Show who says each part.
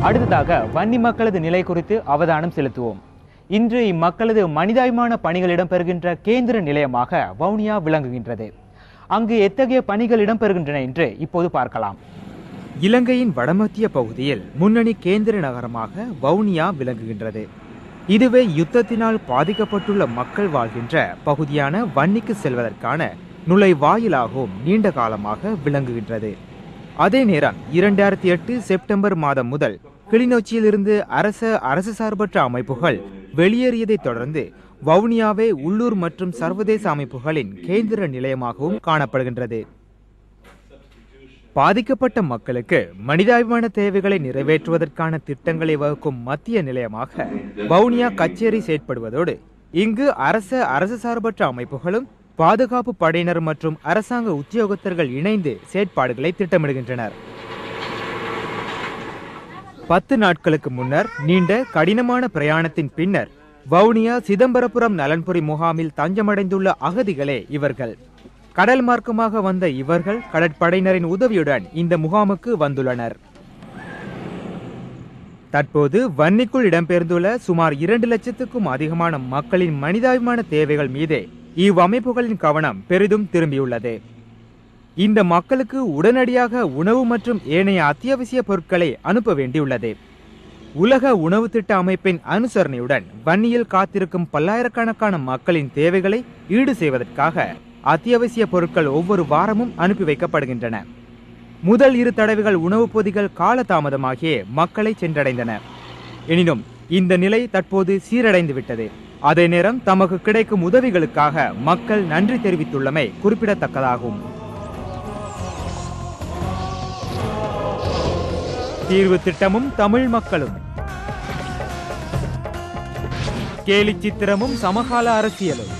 Speaker 1: அடுத்ததாக வன்னி மக்களது நிலை குறித்து அவதானம் செலுத்துவோம். இன்று இம்மக்களது மனிதாபிமான பணிகள் இடம்பெறுகின்ற கேந்திர நிலையமாக வவுனியா விளங்குகின்றது. அங்கு எத்தகைய பணிகள் இடம்பெறுகின்றன என்று இப்போது பார்க்கலாம். இலங்கையின் வடமத்திய பகுதியில் முன்னணி கேந்திர நகரமாக வவுனியா விளங்குகின்றது. இதுவே யுத்தத்தினால் பாதிக்கப்பட்டுள்ள மக்கள் வாழ்கின்ற பகுதியான வன்னிக்கு செல்வதற்கான நுழைவாயிலாகவும் நீண்ட காலமாக விளங்குகின்றது. அதே நேரம் 2008 செப்டம்பர் மாதம் முதல் கிளிநொச்சியிலிருந்து அரசு சார்பற்ற அமைப்புகள் வெளியேறியதை தொடர்ந்து வவுனியாவே உள்ளூர் மற்றும் சர்வதேச அமைப்புகளின் கேந்திர நிலையமாகவும் காணப்படுகின்றது. பாதிக்கப்பட்ட மக்களுக்கு மனிதாபிமான தேவைகளை நிறைவேற்றுவதற்கான திட்டங்களை வகுக்கும் மத்திய நிலையமாக வவுனியா கச்சேரி செயற்படுவதோடு இங்கு அரசு சார்பற்ற அமைப்புகளும் பாதுகாப்பு படையினர் மற்றும் அரசாங்க உத்தியோகத்தர்கள் இணைந்து செயற்பாடுகளை திட்டமிடுகின்றனர். 10 நாட்களுக்கு முன்னர் நீண்ட கடினமான பிரயாணத்தின் பின்னர் வவுனியா சிதம்பரபுரம் நலன்புரி முகாமில் தஞ்சமடைந்துள்ள அகதிகளே இவர்கள். கடல் மார்க்கமாக வந்த இவர்கள் கடற்படையினரின் உதவியுடன் இந்த முகாமுக்கு வந்துள்ளனர். தற்போது வன்னிக்குள் இடம்பெயர்ந்துள்ள சுமார் 2 லட்சத்துக்கும் அதிகமான மக்களின் மனிதாபிமான தேவைகள் மீதே இவ்வமைப்புகளின் கவனம் பெரிதும் திரும்பியுள்ளது. இந்த மக்களுக்கு உடனடியாக உணவு மற்றும் ஏனைய அத்தியாவசிய பொருட்களை அனுப்ப வேண்டியுள்ளது. உலக உணவு திட்ட அமைப்பின் அனுசரணையுடன் வன்னியில் காத்திருக்கும் பல்லாயிரக்கணக்கான மக்களின் தேவைகளை ஈடு செய்வதற்காக அத்தியாவசிய பொருட்கள் ஒவ்வொரு வாரமும் அனுப்பி வைக்கப்படுகின்றன. முதல் 2 தடவைகள் உணவுப் பொதிகள் காலதாமதமாகியே மக்களை சென்றடைந்தன. எனினும் இந்த நிலை தற்போது சீரடைந்து விட்டது. அதே நேரம் தமக்கு கிடைக்கும் உதவிகளுக்காக மக்கள் நன்றி தெரிவித்துள்ளமை குறிப்பிடத்தக்கதாகும். தீர்வு திட்டமும் தமிழ் மக்களும், கேலி சித்திரமும் சமகால அரசியலும்.